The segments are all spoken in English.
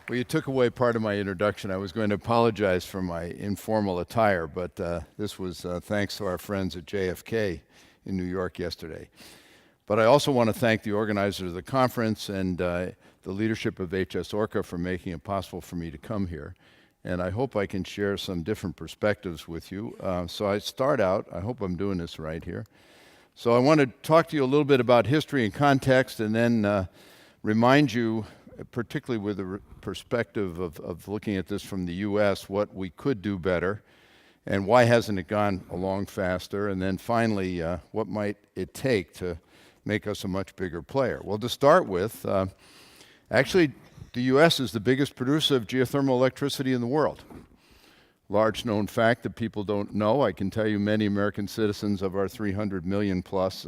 Well, you took away part of my introduction. I was going to apologize for my informal attire, but this was thanks to our friends at JFK in New York yesterday. But I also want to thank the organizers of the conference and the leadership of HS Orca for making it possible for me to come here. And I hope I can share some different perspectives with you. So I start out, I hope I'm doing this right here. So I want to talk to you a little bit about history and context, and then remind you, particularly with the perspective of looking at this from the U.S., what we could do better, and why hasn't it gone along faster, and then finally, what might it take to make us a much bigger player. Well, to start with, actually, the U.S. is the biggest producer of geothermal electricity in the world. Large known fact that people don't know. I can tell you many American citizens of our 300 million plus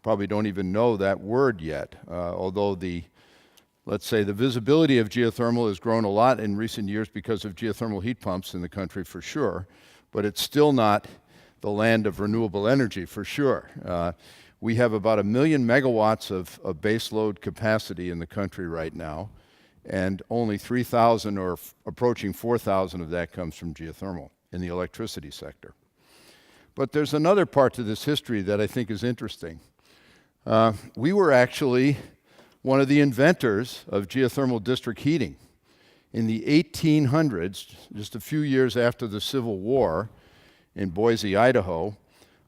probably don't even know that word yet, although let's say the visibility of geothermal has grown a lot in recent years because of geothermal heat pumps in the country for sure, but it's still not the land of renewable energy for sure. We have about 1 million megawatts of baseload capacity in the country right now, and only 3,000 or approaching 4,000 of that comes from geothermal in the electricity sector. But there's another part to this history that I think is interesting. We were actually one of the inventors of geothermal district heating. In the 1800s, just a few years after the Civil War in Boise, Idaho,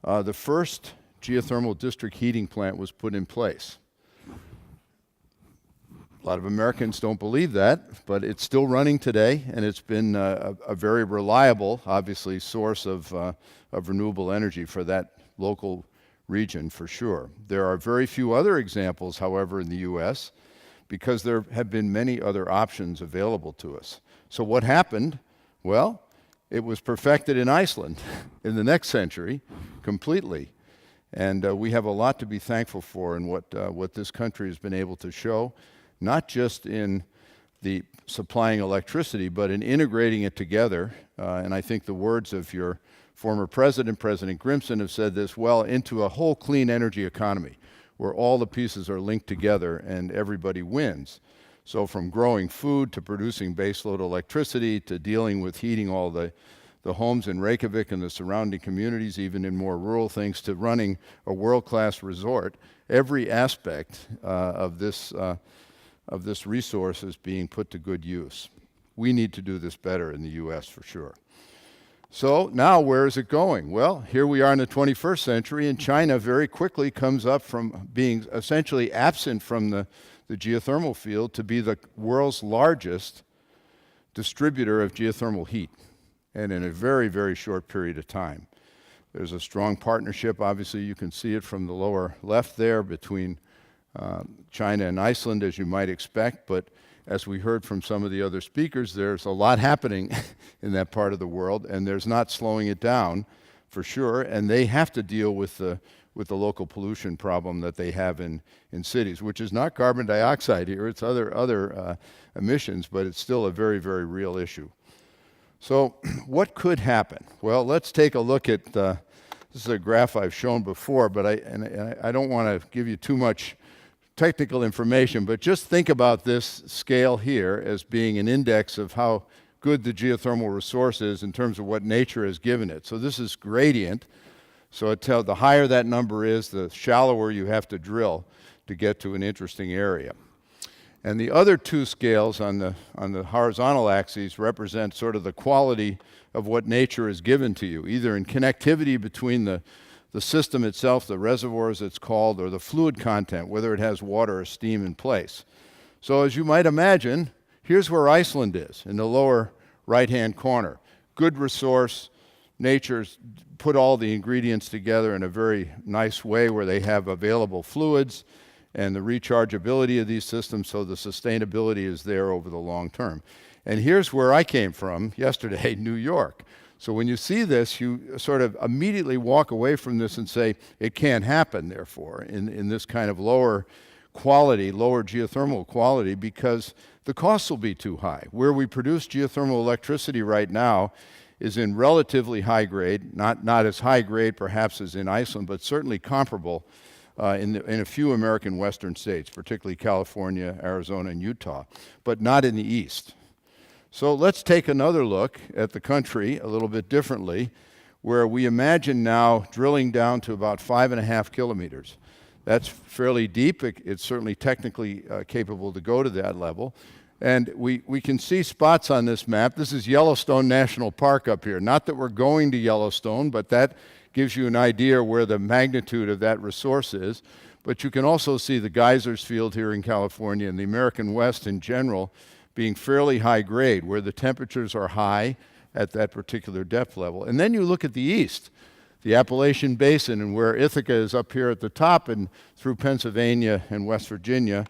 the first geothermal district heating plant was put in place. A lot of Americans don't believe that, but it's still running today, and it's been a very reliable, obviously, source of renewable energy for that local region for sure. There are very few other examples, however, in the U.S. because there have been many other options available to us. So what happened? Well, it was perfected in Iceland in the next century completely. And we have a lot to be thankful for in what this country has been able to show, not just in the supplying electricity, but in integrating it together. And I think the words of your former president, President Grimson, have said this well, into a whole clean energy economy where all the pieces are linked together and everybody wins. So from growing food to producing baseload electricity to dealing with heating all the homes in Reykjavik and the surrounding communities, even in more rural things, to running a world-class resort, every aspect of this resource is being put to good use. We need to do this better in the U.S. for sure. So now where is it going? Well, here we are in the 21st century, and China very quickly comes up from being essentially absent from the geothermal field to be the world's largest distributor of geothermal heat, and in a very, very short period of time. There's a strong partnership, obviously you can see it from the lower left there, between China and Iceland, as you might expect, but as we heard from some of the other speakers, there's a lot happening in that part of the world, and there's not slowing it down for sure, and they have to deal with the local pollution problem that they have in cities, which is not carbon dioxide here, it's other emissions, but it's still a very, very real issue. So what could happen? Well, let's take a look at, this is a graph I've shown before, but I don't want to give you too much technical information, but just think about this scale here as being an index of how good the geothermal resource is in terms of what nature has given it. So this is gradient. So the higher that number is, the shallower you have to drill to get to an interesting area. And the other two scales on the horizontal axes represent sort of the quality of what nature has given to you, either in connectivity between the system itself, the reservoir as it's called, or the fluid content, whether it has water or steam in place. So as you might imagine, here's where Iceland is, in the lower right-hand corner. Good resource, nature's put all the ingredients together in a very nice way where they have available fluids and the rechargeability of these systems, so the sustainability is there over the long term. And here's where I came from yesterday, New York. So when you see this, you sort of immediately walk away from this and say, it can't happen, therefore, in this kind of lower quality, lower geothermal quality, because the costs will be too high. Where we produce geothermal electricity right now is in relatively high grade, not as high grade perhaps as in Iceland, but certainly comparable in a few American western states, particularly California, Arizona, and Utah, but not in the east. So let's take another look at the country a little bit differently, where we imagine now drilling down to about 5.5 kilometers. That's fairly deep. It's certainly technically capable to go to that level. And we can see spots on this map. This is Yellowstone National Park up here. Not that we're going to Yellowstone, but that gives you an idea where the magnitude of that resource is. But you can also see the geysers field here in California and the American West in general being fairly high grade, where the temperatures are high at that particular depth level. And then you look at the east, the Appalachian Basin, and where Ithaca is up here at the top and through Pennsylvania and West Virginia.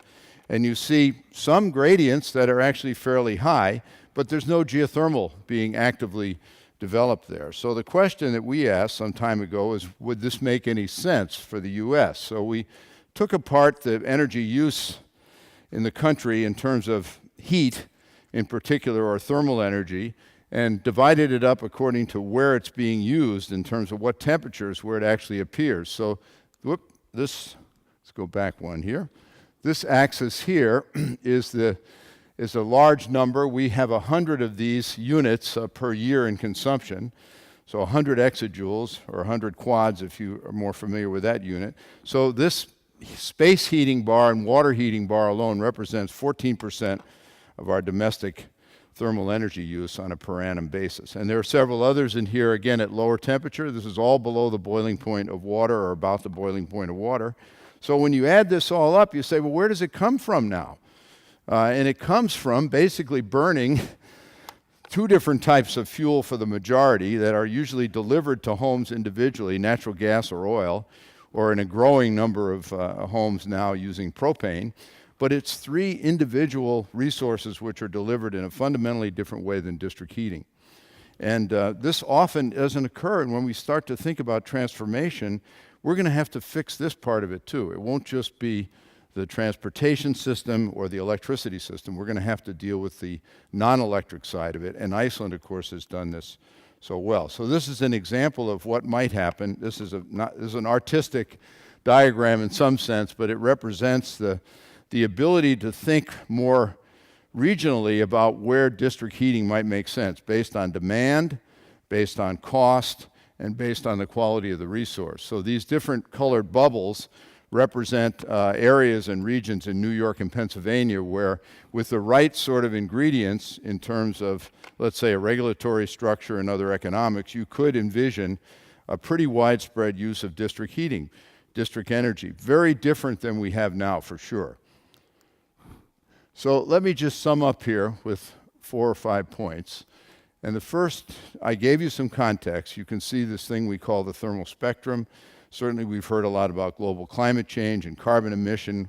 And you see some gradients that are actually fairly high, but there's no geothermal being actively developed there. So the question that we asked some time ago is, would this make any sense for the U.S.? So we took apart the energy use in the country in terms of heat in particular, or thermal energy, and divided it up according to where it's being used in terms of what temperatures where it actually appears. So let's go back one here. This axis here is a large number. We have 100 of these units per year in consumption. So 100 exajoules, or 100 quads if you are more familiar with that unit. So this space heating bar and water heating bar alone represents 14% of our domestic thermal energy use on a per annum basis. And there are several others in here, again, at lower temperature. This is all below the boiling point of water, or about the boiling point of water. So when you add this all up, you say, well, where does it come from now? And it comes from basically burning two different types of fuel for the majority that are usually delivered to homes individually, natural gas or oil, or in a growing number of homes now using propane. But it's three individual resources which are delivered in a fundamentally different way than district heating. And this often doesn't occur, and when we start to think about transformation, we're going to have to fix this part of it too. It won't just be the transportation system or the electricity system. We're going to have to deal with the non-electric side of it, and Iceland, of course, has done this so well. So this is an example of what might happen. This is an artistic diagram in some sense, but it represents the ability to think more regionally about where district heating might make sense based on demand, based on cost, and based on the quality of the resource. So these different colored bubbles represent areas and regions in New York and Pennsylvania where, with the right sort of ingredients in terms of, let's say, a regulatory structure and other economics, you could envision a pretty widespread use of district heating, district energy. Very different than we have now, for sure. So let me just sum up here with 4 or 5 points. And the first, I gave you some context. You can see this thing we call the thermal spectrum. Certainly we've heard a lot about global climate change and carbon emission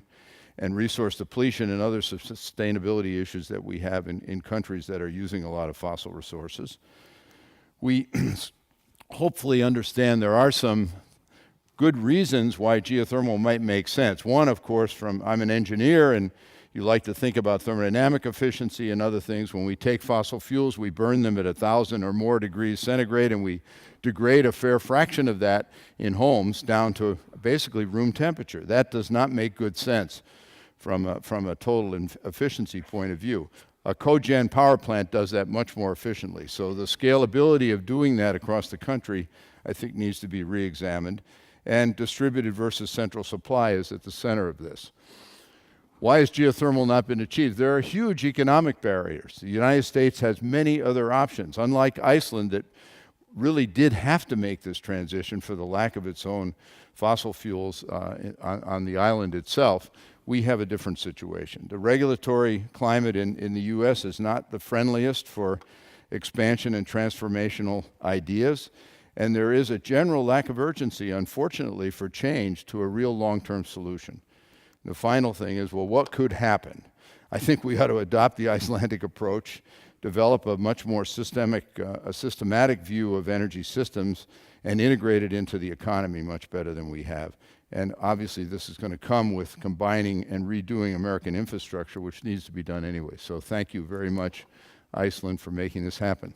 and resource depletion and other sustainability issues that we have in countries that are using a lot of fossil resources. We hopefully understand there are some good reasons why geothermal might make sense. One, of course, I'm an engineer, and you like to think about thermodynamic efficiency and other things. When we take fossil fuels, we burn them at 1,000 or more degrees centigrade, and we degrade a fair fraction of that in homes down to basically room temperature. That does not make good sense from a total efficiency point of view. A cogen power plant does that much more efficiently. So the scalability of doing that across the country, I think, needs to be re-examined. And distributed versus central supply is at the center of this. Why has geothermal not been achieved? There are huge economic barriers. The United States has many other options. Unlike Iceland, that really did have to make this transition for the lack of its own fossil fuels on the island itself, we have a different situation. The regulatory climate in the U.S. is not the friendliest for expansion and transformational ideas, and there is a general lack of urgency, unfortunately, for change to a real long-term solution. The final thing is, well, what could happen? I think we ought to adopt the Icelandic approach, develop a much more systematic view of energy systems, and integrate it into the economy much better than we have. And obviously, this is going to come with combining and redoing American infrastructure, which needs to be done anyway. So thank you very much, Iceland, for making this happen.